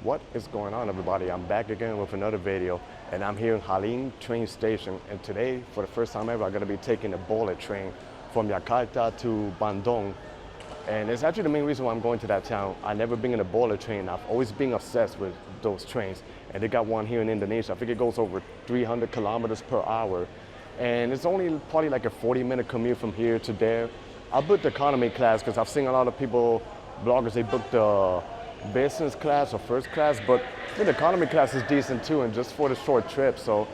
What is going on, everybody? I'm back again with another video, and I'm here in Halim train station. And today, for the first time ever, I'm gonna be taking a bullet train from Jakarta to Bandung. And it's actually the main reason why I'm going to that town. I've never been in a bullet train. I've always been obsessed with those trains. And they got one here in Indonesia. I think it goes over 300 kilometers per hour. And it's only probably like a 40-minute commute from here to there. I booked economy class because I've seen a lot of people, bloggers, they booked the business class or first class, but the economy class is decent too, and just for the short trip. So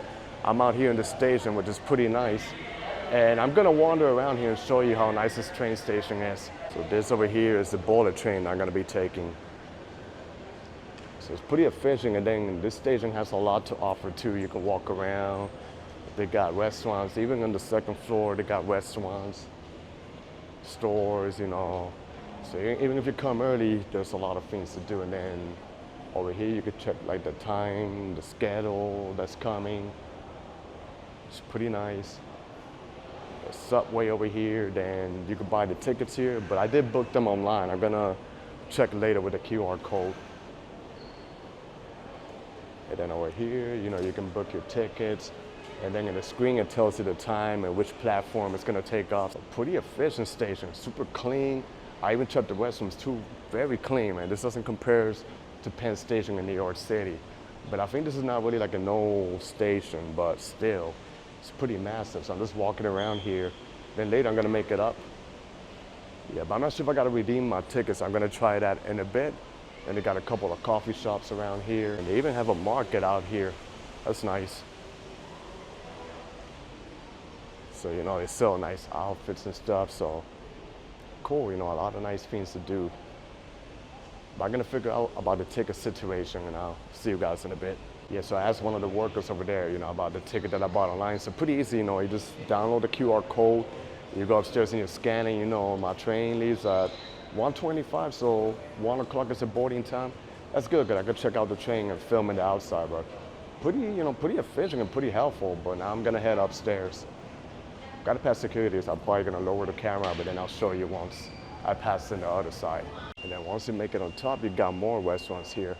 I'm out here in the station, which is pretty nice. And I'm gonna wander around here and show you how nice this train station is. So this over here is the bullet train I'm gonna be taking. So it's pretty efficient, and then this station has a lot to offer too. You can walk around. They got restaurants, even on the second floor, they got restaurants, stores, you know. So even if you come early, there's a lot of things to do. And then over here, you could check like the time, the schedule that's coming. It's pretty nice. The subway over here, then you could buy the tickets here, but I did book them online. I'm gonna check later with the QR code. And then over here, you know, you can book your tickets. And then in the screen, it tells you the time and which platform it's gonna take off. So pretty efficient station, super clean. I even checked the restrooms too, very clean, man. This doesn't compare to Penn Station in New York City. But I think this is not really like an old station, but still, it's pretty massive. So I'm just walking around here. Then later I'm gonna make it up. Yeah, but I'm not sure if I gotta redeem my tickets. I'm gonna try that in a bit. And they got a couple of coffee shops around here. And they even have a market out here. That's nice. So, you know, they sell nice outfits and stuff, so cool, you know, a lot of nice things to do. But I'm gonna figure out about the ticket situation, and I'll see you guys in a bit. Yeah, so I asked one of the workers over there, you know, about the ticket that I bought online. So pretty easy, you know, you just download the QR code, you go upstairs and you scan it, you know, my train leaves at 1:25, so 1 o'clock is the boarding time. That's good, because I could check out the train and film in the outside, but pretty, you know, pretty efficient and pretty helpful. But now I'm gonna head upstairs. Gotta pass security, so I'm probably gonna lower the camera, but then I'll show you once I pass in the other side. And then once you make it on top, you got more restaurants here.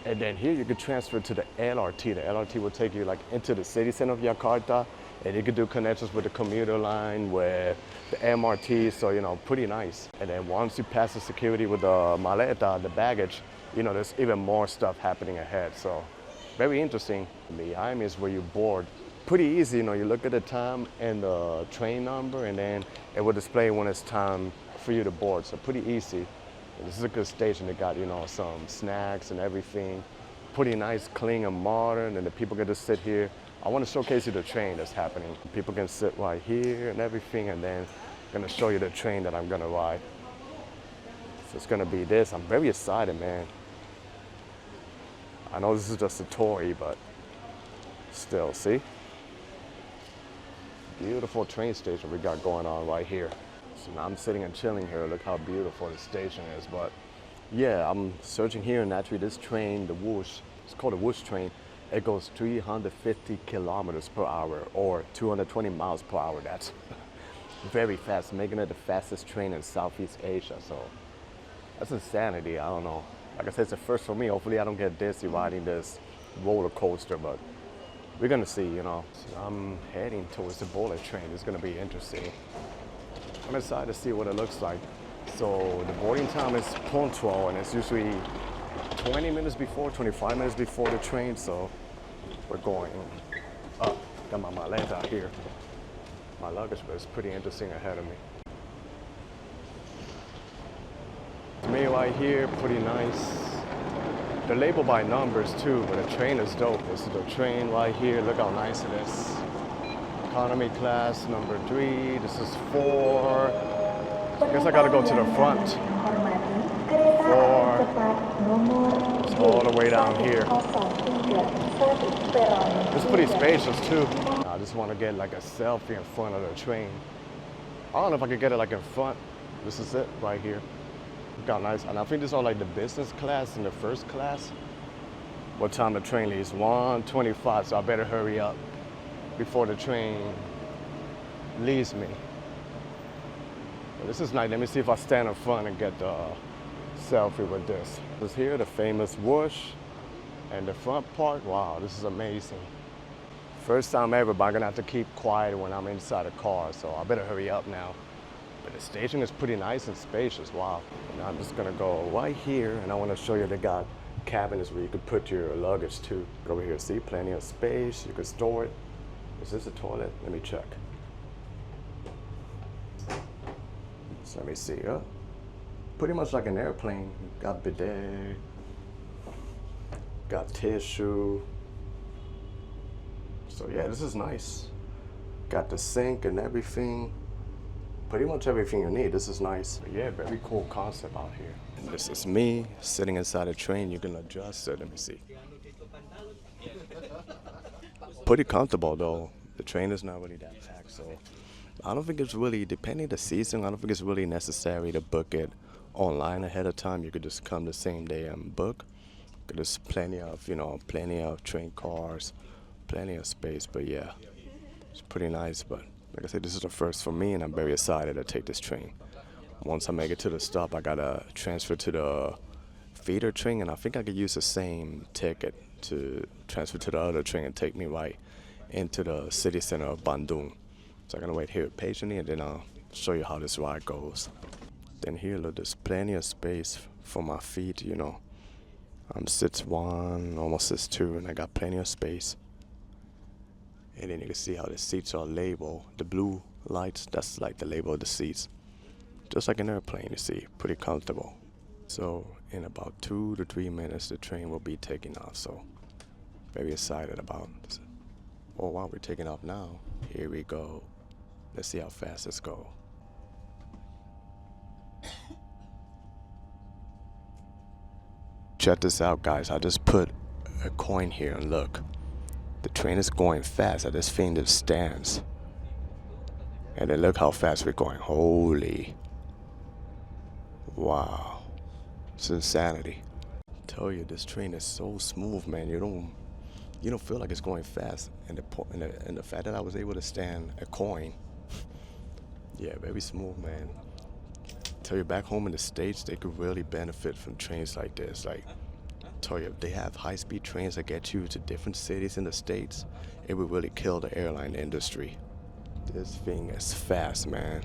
And then here you can transfer to the LRT. The LRT will take you like into the city center of Jakarta, and you can do connections with the commuter line, with the MRT, so you know, pretty nice. And then once you pass the security with the maleta, the baggage, you know, there's even more stuff happening ahead. So very interesting. Behind me is where you board. Pretty easy, you know, you look at the time and the train number, and then it will display when it's time for you to board. So pretty easy. This is a good station. They got, you know, some snacks and everything. Pretty nice, clean and modern, and the people get to sit here. I want to showcase you the train that's happening. People can sit right here and everything, and then I'm gonna show you the train that I'm gonna ride. So it's gonna be this. I'm very excited, man. I know this is just a toy, but still, see? Beautiful train station we got going on right here. So now I'm sitting and chilling here. Look how beautiful the station is. But yeah, I'm searching here, and actually this train, the Whoosh, it's called the Whoosh Train. It goes 350 kilometers per hour or 220 miles per hour. That's very fast, making it the fastest train in Southeast Asia. So that's insanity. I don't know. Like I said, it's a first for me. Hopefully I don't get dizzy riding this roller coaster, but we're gonna see, you know. So I'm heading towards the bullet train. It's gonna be interesting. I'm excited to see what it looks like. So the boarding time is punctual, and it's usually 20 minutes before, 25 minutes before the train. So we're going up. Got my maleta here. My luggage, but it's pretty interesting ahead of me. To me right here, pretty nice. They're labeled by numbers too, but the train is dope. This is the train right here. Look how nice it is. Economy class number 3. This is 4. I guess I gotta go to the front. 4. It's all the way down here. It's pretty spacious too. I just want to get like a selfie in front of the train. I don't know if I could get it like in front. This is it right here. Got nice, and I think these are like the business class and the first class. What time the train leaves? 1:25, so I better hurry up before the train leaves me. But this is nice. Let me see if I stand in front and get the selfie with this. This here, the famous Whoosh. And the front part, wow, this is amazing. First time ever, but I'm gonna have to keep quiet when I'm inside a car, so I better hurry up now. But the station is pretty nice and spacious, wow. And I'm just gonna go right here, and I wanna show you they got cabinets where you could put your luggage too. Over here, see, plenty of space, you can store it. Is this a toilet? Let me check. So let me see, pretty much like an airplane. Got bidet, got tissue. So yeah, this is nice. Got the sink and everything. Pretty much everything you need. This is nice. But yeah, very cool concept out here. And this is me sitting inside a train. You can adjust it. Let me see. Pretty comfortable though. The train is not really that packed, so I don't think it's really, depending the season, I don't think it's really necessary to book it online ahead of time. You could just come the same day and book. There's plenty of, plenty of train cars, plenty of space. But yeah, it's pretty nice. But like I said, this is the first for me, and I'm very excited to take this train. Once I make it to the stop, I gotta transfer to the feeder train, and I think I could use the same ticket to transfer to the other train and take me right into the city center of Bandung. So I'm gonna wait here patiently, and then I'll show you how this ride goes. Then here, look, there's plenty of space for my feet, I'm 6'1", almost 6'2", and I got plenty of space. And then you can see how the seats are labeled. The blue lights, that's like the label of the seats. Just like an airplane, you see, pretty comfortable. So in about 2 to 3 minutes, the train will be taking off. So very excited about this. Oh wow, we're taking off now. Here we go. Let's see how fast this goes. Check this out, guys. I just put a coin here and look. The train is going fast. I just think it stands. And then look how fast we're going. Holy. Wow. It's insanity. I tell you, this train is so smooth, man. You don't feel like it's going fast. And the fact that I was able to stand a coin. Yeah, very smooth, man. Tell you, back home in the States, they could really benefit from trains like this. Like, tell you, if they have high-speed trains that get you to different cities in the States, it would really kill the airline industry. This thing is fast, man.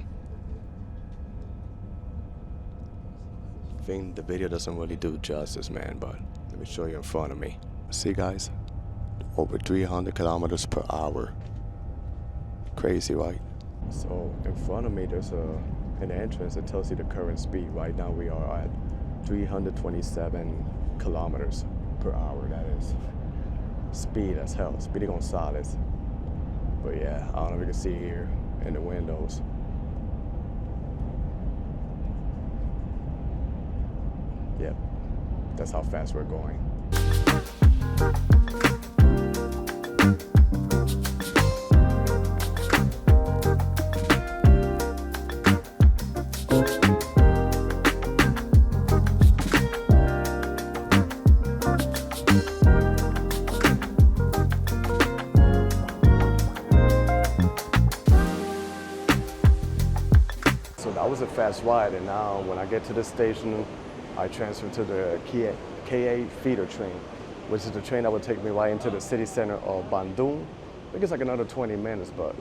I think the video doesn't really do justice, man, but let me show you in front of me. See, guys? Over 300 kilometers per hour. Crazy, right? So, in front of me, there's an entrance that tells you the current speed. Right now we are at 327 kilometers per hour. That is speed as hell. Speedy Gonzales. But yeah, I don't know if you can see here in the windows. Yep, that's how fast we're going. That was a fast ride, and now when I get to the station, I transfer to the KA feeder train, which is the train that would take me right into the city center of Bandung. I think it's like another 20 minutes, but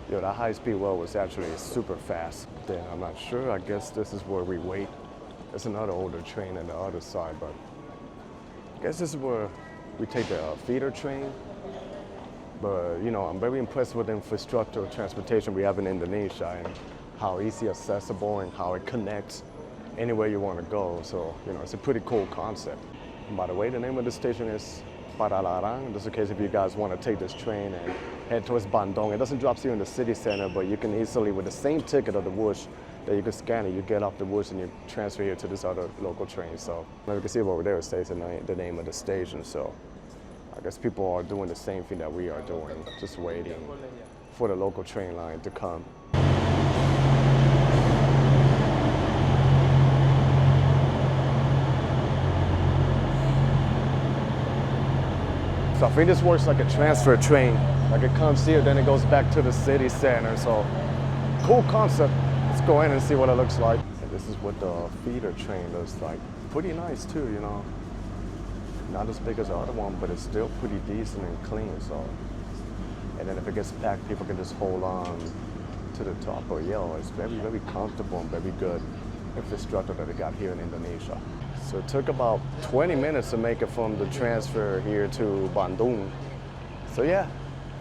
that high-speed road was actually super fast. Then I'm not sure. I guess this is where we wait. There's another older train on the other side, but I guess this is where we take the feeder train. But I'm very impressed with the infrastructure of transportation we have in Indonesia, and how easy accessible and how it connects anywhere you want to go. So, it's a pretty cool concept. And by the way, the name of the station is Padalarang. Just in case if you guys want to take this train and head towards Bandung. It doesn't drop you in the city center, but you can easily, with the same ticket of the Whoosh, that you can scan it, you get off the Whoosh and you transfer here to this other local train. So, you can see over there it says the name of the station. So, I guess people are doing the same thing that we are doing, just waiting for the local train line to come. So I think this works like a transfer train. Like it comes here, then it goes back to the city center. So cool concept. Let's go in and see what it looks like. And this is what the feeder train looks like. Pretty nice too, Not as big as the other one, but it's still pretty decent and clean. So, and then if it gets packed, people can just hold on to the top. But yeah, it's very, very comfortable and very good infrastructure that they got here in Indonesia. So it took about 20 minutes to make it from the transfer here to Bandung. So yeah,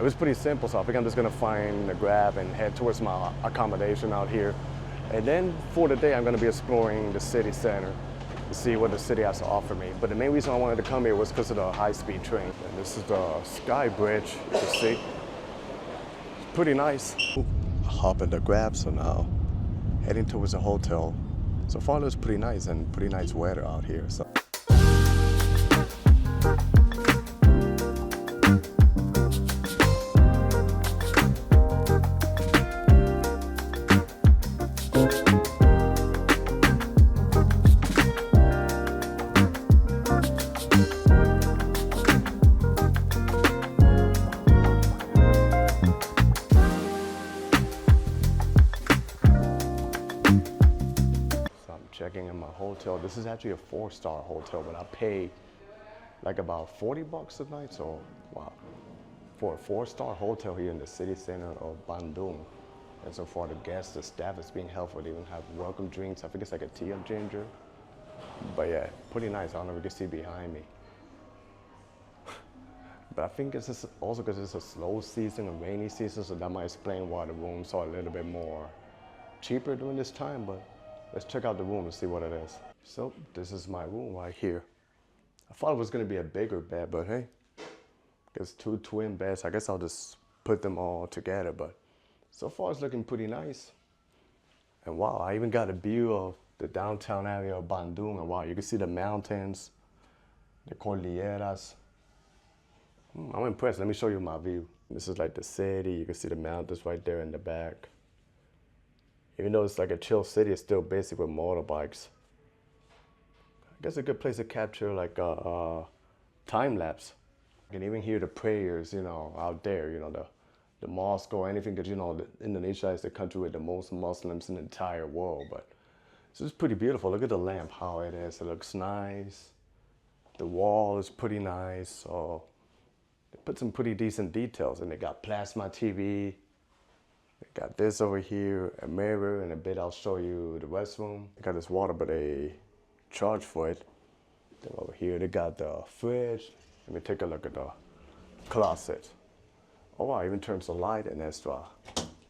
it was pretty simple. So I think I'm just gonna find a Grab and head towards my accommodation out here. And then for the day, I'm gonna be exploring the city center to see what the city has to offer me. But the main reason I wanted to come here was because of the high-speed train. And this is the Sky Bridge, you can see. It's pretty nice. Ooh, hop in the Grab, so now heading towards the hotel. So far, it looks pretty nice and pretty nice weather out here. So. Checking in my hotel. This is actually a 4-star hotel, but I pay like about 40 bucks a night. So wow, for a 4-star hotel here in the city center of Bandung. And so far the guests, the staff is being helpful. They even have welcome drinks. I think it's like a tea of ginger. But yeah, pretty nice. I don't know if you can see behind me. But I think it's just also because it's a slow season, a rainy season, so that might explain why the rooms are a little bit more cheaper during this time. But let's check out the room and see what it is. So this is my room right here. I thought it was gonna be a bigger bed, but hey, there's 2 twin beds. I guess I'll just put them all together, but so far it's looking pretty nice. And wow, I even got a view of the downtown area of Bandung. And wow, you can see the mountains, the Cordilleras. I'm impressed. Let me show you my view. This is like the city. You can see the mountains right there in the back. Even though it's like a chill city, it's still basic with motorbikes. I guess a good place to capture like a time lapse. You can even hear the prayers, you know, out there, you know, the mosque or anything, because you know, Indonesia is the country with the most Muslims in the entire world. But it's just pretty beautiful. Look at the lamp, how it is. It looks nice. The wall is pretty nice. So they put some pretty decent details, and they got plasma TV. Got this over here, a mirror, and a bit I'll show you the restroom. They got this water, but they charge for it. Then over here, they got the fridge. Let me take a look at the closet. Oh wow, even turns the light, an extra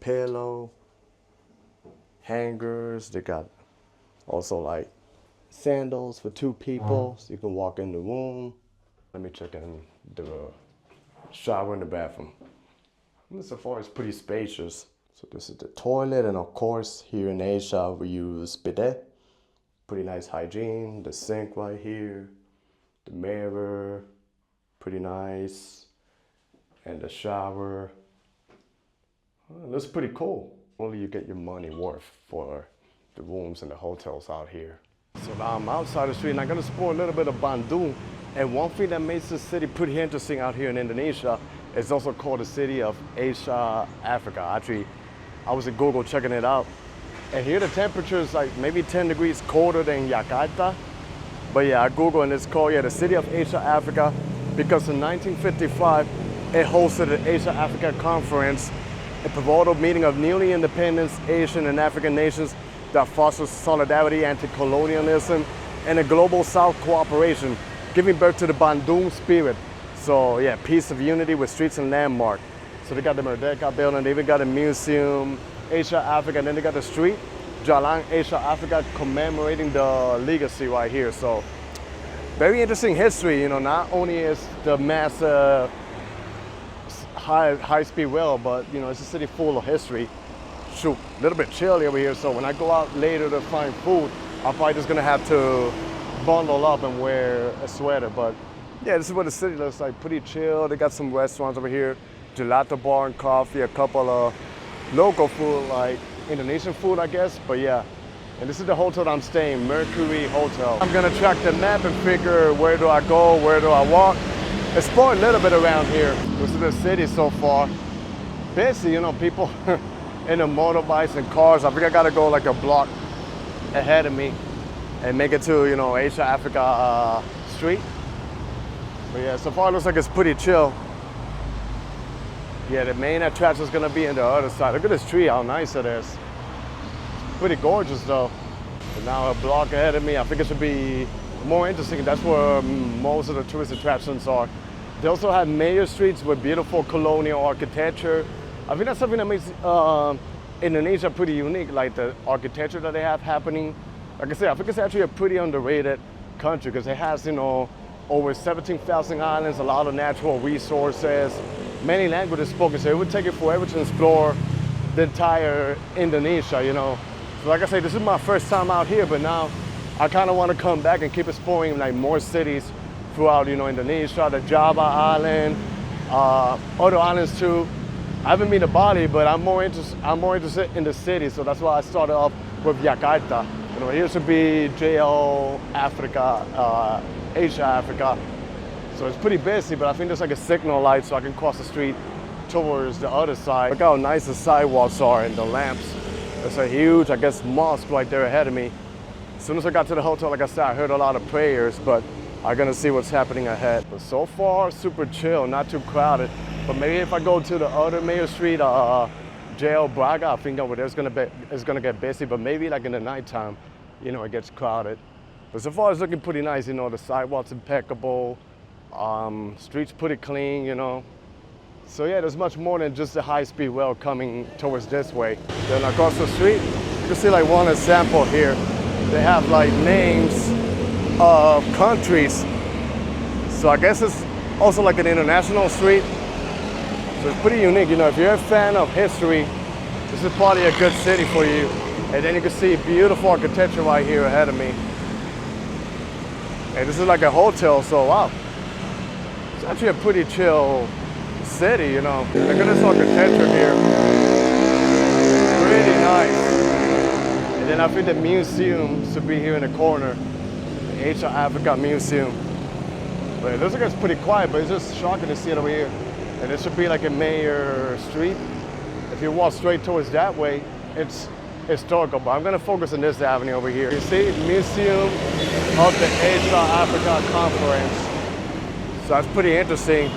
pillow, hangers. They got also like sandals for 2 people, so you can walk in the room. Let me check in the shower in the bathroom. So far, it's pretty spacious. So this is the toilet, and of course, here in Asia, we use bidet. Pretty nice hygiene. The sink right here, the mirror, pretty nice. And the shower. It looks pretty cool. Only you get your money worth for the rooms and the hotels out here. So now I'm outside the street, and I'm gonna explore a little bit of Bandung. And one thing that makes this city pretty interesting out here in Indonesia, it's also called the city of Asia, Africa. Actually, I was at Google checking it out. And here the temperature is like maybe 10 degrees colder than Jakarta. But yeah, I Googled and it's called, the city of Asia, Africa, because in 1955, it hosted the Asia-Africa Conference, a pivotal meeting of newly independent Asian and African nations that fosters solidarity, anti-colonialism, and a global South cooperation, giving birth to the Bandung spirit. So yeah, peace of unity with streets and landmark. So they got the Merdeka building, they even got a museum, Asia, Africa, and then they got the street, Jalan Asia, Africa, commemorating the legacy right here. So very interesting history, you know, not only is the massive high-speed rail, but you know, it's a city full of history. Shoot, a little bit chilly over here, so when I go out later to find food, I'm probably just gonna have to bundle up and wear a sweater. But yeah, this is what the city looks like, pretty chill. They got some restaurants over here, gelato bar and coffee, a couple of local food, like Indonesian food, I guess. But yeah, and this is the hotel I'm staying, Mercury Hotel. I'm gonna track the map and figure where do I go, where do I walk. Explore a little bit around here. This is the city so far. Busy, you know, people in the motorbikes and cars. I think I gotta go like a block ahead of me and make it to, you know, Asia Africa street. But yeah, so far it looks like it's pretty chill. Yeah, the main attraction is gonna be in the other side. Look at this tree, how nice it is. Pretty gorgeous though. And now a block ahead of me, I think it should be more interesting. That's where most of the tourist attractions are. They also have major streets with beautiful colonial architecture. I think that's something that makes Indonesia pretty unique, like the architecture that they have happening. Like I said, I think it's actually a pretty underrated country because it has, over 17,000 islands, a lot of natural resources, many languages spoken, so it would take you forever to explore the entire Indonesia, So like I say, this is my first time out here, but now I kind of want to come back and keep exploring like more cities throughout, Indonesia, the Java Island, other islands too. I haven't been to Bali, but I'm more interested in the city, so that's why I started off with Jakarta. Here should be JL Africa, Asia Africa. So it's pretty busy, but I think there's like a signal light so I can cross the street towards the other side. Look how nice the sidewalks are and the lamps. There's a huge, I guess, mosque right there ahead of me. As soon as I got to the hotel, like I said, I heard a lot of prayers, but I'm gonna see what's happening ahead. But so far, super chill, not too crowded. But maybe if I go to the other main street, JL Braga, I think over there it's gonna get busy, but maybe like in the nighttime, it gets crowded. But so far it's looking pretty nice, the sidewalks impeccable, streets pretty clean, So yeah, there's much more than just the high-speed rail coming towards this way. Then across the street, you can see like one example here. They have like names of countries. So I guess it's also like an international street. So it's pretty unique, if you're a fan of history, this is probably a good city for you. And then you can see beautiful architecture right here ahead of me. And this is like a hotel, so wow. It's actually a pretty chill city, Look at this architecture here. Pretty nice. And then I think the museum should be here in the corner. The Asia Africa Museum. But it looks like it's pretty quiet, but it's just shocking to see it over here. And it should be like a major street. If you walk straight towards that way, it's historical, but I'm gonna focus on this avenue over here. You see, Museum of the Asia Africa Conference. So that's pretty interesting.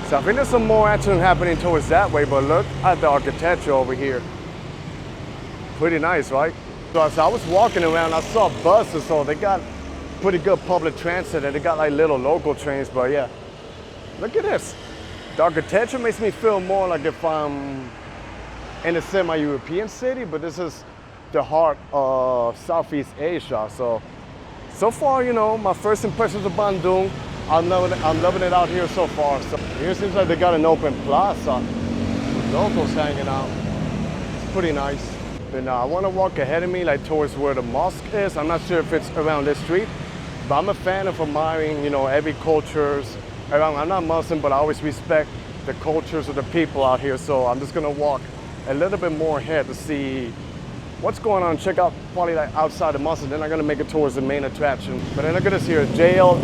So I think there's some more action happening towards that way, but look at the architecture over here. Pretty nice, right? So as I was walking around, I saw buses, so they got pretty good public transit, and they got like little local trains, but yeah. Look at this. The architecture makes me feel more like if I'm in a semi-European city, but this is the heart of Southeast Asia. So far, my first impressions of Bandung, I'm loving it out here so far. So here seems like they got an open plaza with locals hanging out. It's pretty nice. But now I want to walk ahead of me, like towards where the mosque is. I'm not sure if it's around this street, but I'm a fan of admiring, every cultures around. I'm not Muslim, but I always respect the cultures of the people out here. So I'm just gonna walk a little bit more ahead to see what's going on. Check out probably like outside the mosque, and then I'm gonna make it towards the main attraction. But then look at this here, JL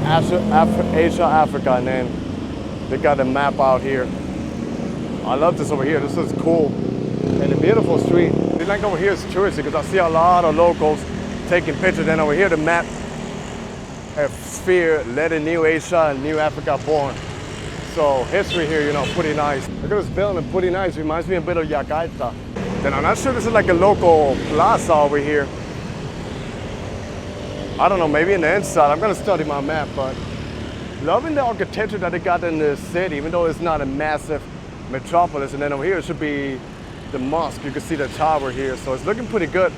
Asia Africa, and then they got a map out here. I love this over here. This is cool. And a beautiful street. I like over here is touristy because I see a lot of locals taking pictures. Then over here the map, a sphere, let a new Asia and new Africa born. So history here, pretty nice. Look at this building, pretty nice. Reminds me a bit of Jakarta. Then I'm not sure this is like a local plaza over here. I don't know, maybe in the inside. I'm gonna study my map, but loving the architecture that they got in the city, even though it's not a massive metropolis. And then over here it should be the mosque. You can see the tower here, so it's looking pretty good.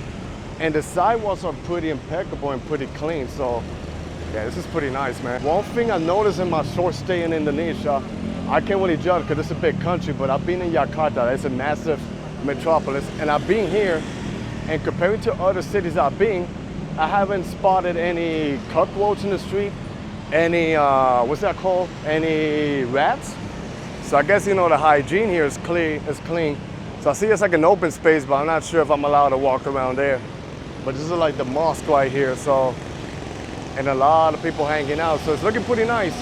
And the sidewalks are pretty impeccable and pretty clean, so yeah, this is pretty nice, man. One thing I noticed in my short stay in Indonesia, I can't really judge because it's a big country, but I've been in Jakarta. It's a massive metropolis, and I've been here, and compared to other cities I've been, I haven't spotted any cockroaches in the street, any, what's that called? Any rats. So I guess, the hygiene here is clean. So I see it's like an open space, but I'm not sure if I'm allowed to walk around there. But this is like the mosque right here, so, and a lot of people hanging out, so it's looking pretty nice.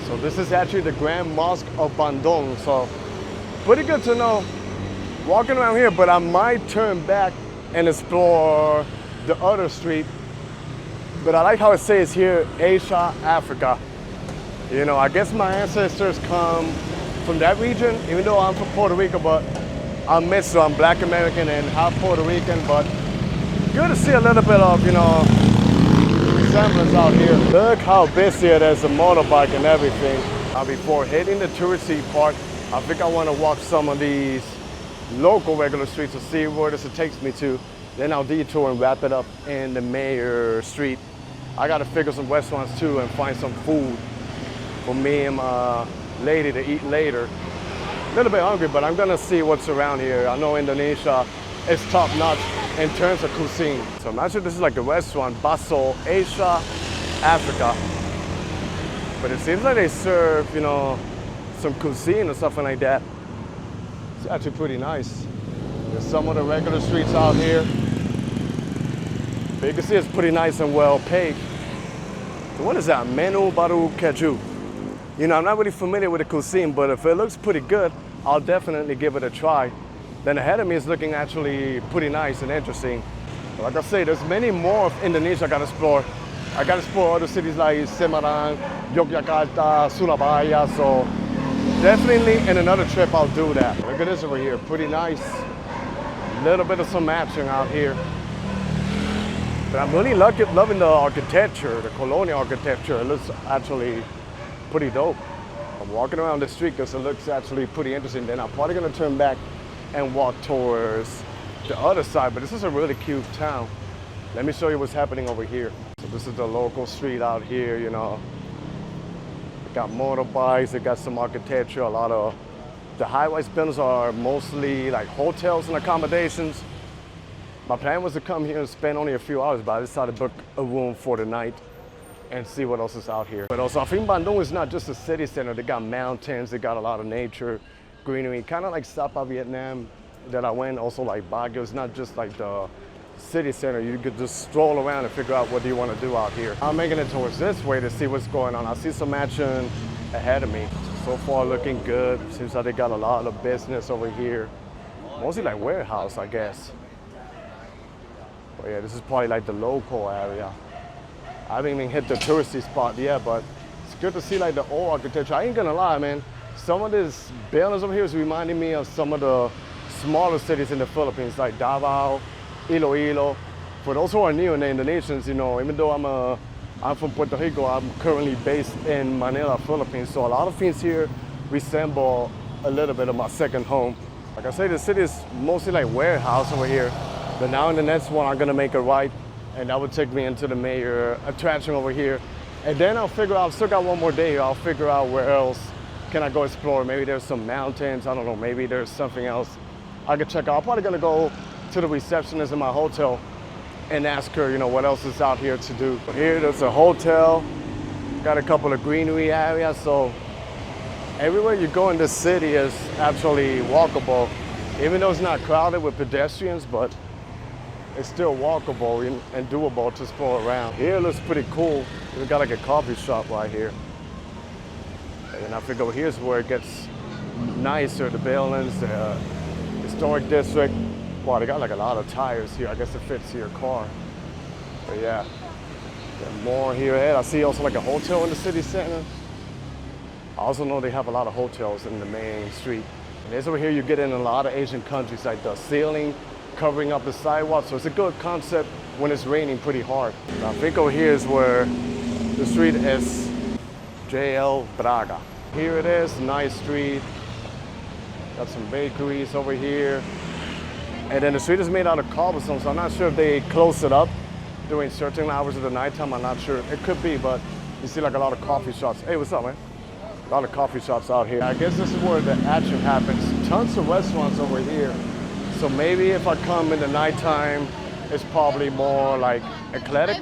So this is actually the Grand Mosque of Bandung. So pretty good to know walking around here, but I might turn back and explore the other street. But I like how it says here, Asia, Africa. You know, I guess my ancestors come from that region, even though I'm from Puerto Rico, but I'm mixed, so I'm Black American and half Puerto Rican, but good to see a little bit of, you know, resemblance out here. Look how busy it is, a motorbike and everything. Before hitting the touristy part, I think I want to walk some of these local regular streets to see where this takes me to. Then I'll detour and wrap it up in the Mayor Street. I got to figure some restaurants too and find some food for me and my lady to eat later. A little bit hungry, but I'm gonna see what's around here. I know Indonesia is top notch in terms of cuisine. So I'm not sure this is like a restaurant, Baso, Asia, Africa. But it seems like they serve, you know, some cuisine or something like that. It's actually pretty nice. There's some of the regular streets out here. But you can see it's pretty nice and well paved. So what is that? Menu baru keju. You know, I'm not really familiar with the cuisine, but if it looks pretty good, I'll definitely give it a try. Then ahead of me is looking actually pretty nice and interesting. But like I say, there's many more of Indonesia I gotta explore. I gotta explore other cities like Semarang, Jakarta, Surabaya, so definitely in another trip I'll do that. Look at this over here, pretty nice. Little bit of some action out here. But I'm really loving the architecture, the colonial architecture. It looks actually pretty dope. I'm walking around the street because it looks actually pretty interesting. Then I'm probably gonna turn back and walk towards the other side, but this is a really cute town. Let me show you what's happening over here. So this is the local street out here, you know. They got motorbikes, they got some architecture, a lot of the high-rise buildings are mostly like hotels and accommodations. My plan was to come here and spend only a few hours, but I decided to book a room for the night and see what else is out here. But also, I think Bandung is not just a city center. They got mountains, they got a lot of nature, greenery, kind of like Sapa, Vietnam that I went, also like Baguio. It's not just like the city center. You could just stroll around and figure out what do you want to do out here. I'm making it towards this way to see what's going on. I see some action ahead of me. So far looking good. Seems like they got a lot of business over here. Mostly like warehouse, I guess. But yeah, this is probably like the local area. I haven't even hit the touristy spot yet, but it's good to see like the old architecture. I ain't gonna lie, man. Some of these buildings over here is reminding me of some of the smaller cities in the Philippines, like Davao, Iloilo. For those who are new and the Indonesians, you know, even though I'm from Puerto Rico, I'm currently based in Manila, Philippines. So a lot of things here resemble a little bit of my second home. Like I say, the city is mostly like warehouse over here. But now in the next one, I'm gonna make a right, and that would take me into the major attraction over here. And then I'll figure out, I've still got one more day here. I'll figure out where else can I go explore. Maybe there's some mountains, I don't know, maybe there's something else I could check out. I'm probably gonna go to the receptionist in my hotel and ask her, you know, what else is out here to do. Here, there's a hotel, got a couple of greenery areas, so everywhere you go in this city is actually walkable. Even though it's not crowded with pedestrians, but it's still walkable and doable to explore around. Here looks pretty cool. We got like a coffee shop right here. And then I figure over here's where it gets nicer, the buildings, the historic district. Wow, they got like a lot of tires here. I guess it fits your car. But yeah, there's more here ahead. I see also like a hotel in the city center. I also know they have a lot of hotels in the main street. And there's over here you get in a lot of Asian countries, like the ceiling covering up the sidewalk. So it's a good concept when it's raining pretty hard. I think over here is where the street is JL Braga. Here it is, nice street. Got some bakeries over here. And then the street is made out of cobblestone, so I'm not sure if they close it up during certain hours of the nighttime. I'm not sure. It could be, but you see like a lot of coffee shops. Hey, what's up, man? A lot of coffee shops out here. I guess this is where the action happens. Tons of restaurants over here. So maybe if I come in the nighttime, it's probably more like eclectic.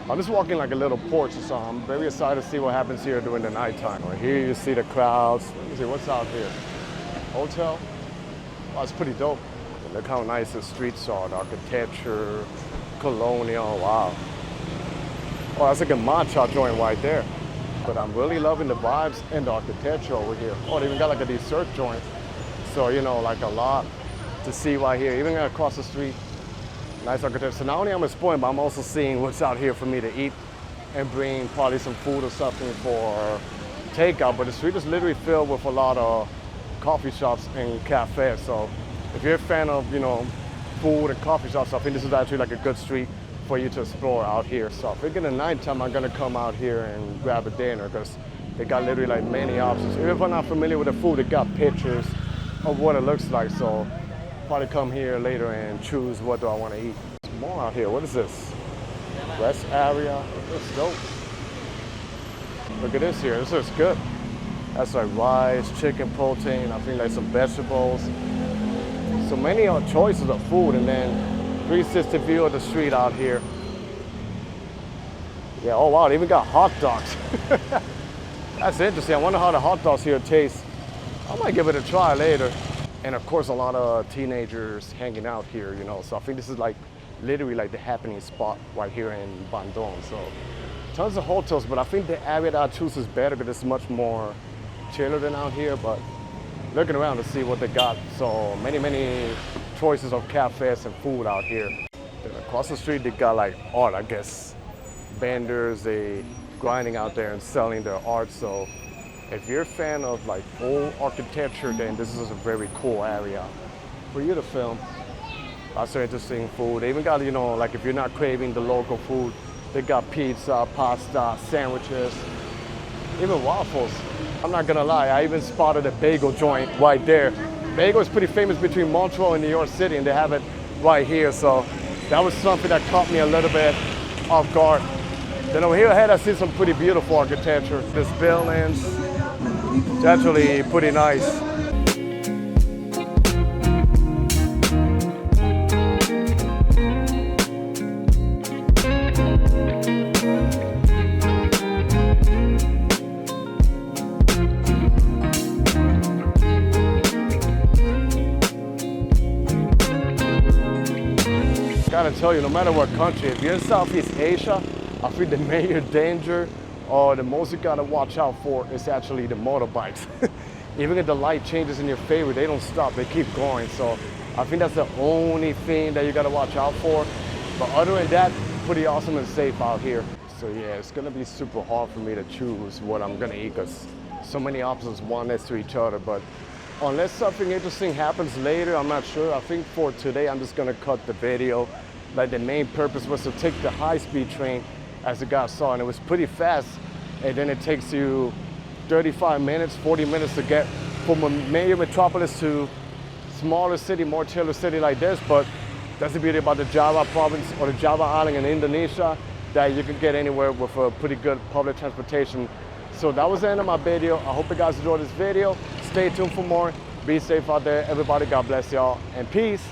I'm just walking like a little porch, so I'm very excited to see what happens here during the nighttime. Right here you see the crowds. Let me see, what's out here? Hotel? Oh, it's pretty dope. Look how nice the streets are, the architecture, colonial, wow. Oh, that's like a matcha joint right there. But I'm really loving the vibes and the architecture over here. Oh, they even got like a dessert joint. So, you know, like a lot to see right here. Even across the street, nice architecture. So not only am I exploring, but I'm also seeing what's out here for me to eat and bring probably some food or something for takeout. But the street is literally filled with a lot of coffee shops and cafes. So if you're a fan of, you know, food and coffee shops, I think this is actually like a good street for you to explore out here. So I think in the nighttime, I'm gonna come out here and grab a dinner because they got literally like many options. Even if I'm not familiar with the food, they got pictures of what it looks like. So probably come here later and choose what do I want to eat. There's more out here. What is this? Rest area. Let's go. Look at this here. This looks good. That's like rice, chicken, protein. I think like some vegetables. So many choices of food, and then 360 view of the street out here. Yeah. Oh wow. They even got hot dogs. That's interesting. I wonder how the hot dogs here taste. I might give it a try later. And of course, a lot of teenagers hanging out here, you know. So I think this is like literally like the happening spot right here in Bandung. So tons of hotels, but I think the area that I choose is better because it's much more chiller than out here. But looking around to see what they got. So many choices of cafes and food out here. Then across the street, they got like art, I guess. Vendors, they grinding out there and selling their art. So if you're a fan of like old architecture, then this is a very cool area for you to film. Lots of interesting food. They even got, you know, like if you're not craving the local food, they got pizza, pasta, sandwiches, even waffles. I'm not gonna lie, I even spotted a bagel joint right there. Bagel is pretty famous between Montreal and New York City, and they have it right here. So that was something that caught me a little bit off guard. Then over here ahead, I see some pretty beautiful architecture. This buildings, it's actually pretty nice. Gotta tell you, no matter what country, if you're in Southeast Asia, I think the major danger or the most you gotta watch out for is actually the motorbikes. Even if the light changes in your favor, they don't stop, they keep going. So I think that's the only thing that you gotta watch out for. But other than that, pretty awesome and safe out here. So yeah, it's gonna be super hard for me to choose what I'm gonna eat because so many options one next to each other. But unless something interesting happens later, I'm not sure. I think for today, I'm just gonna cut the video. Like the main purpose was to take the high-speed train, as you guys saw, and it was pretty fast. And then it takes you 35 minutes, 40 minutes to get from a major metropolis to smaller city, more chiller city like this. But that's the beauty about the Java province or the Java island in Indonesia, that you can get anywhere with a pretty good public transportation. So that was the end of my video. I hope you guys enjoyed this video. Stay tuned for more. Be safe out there, everybody. God bless y'all, and peace.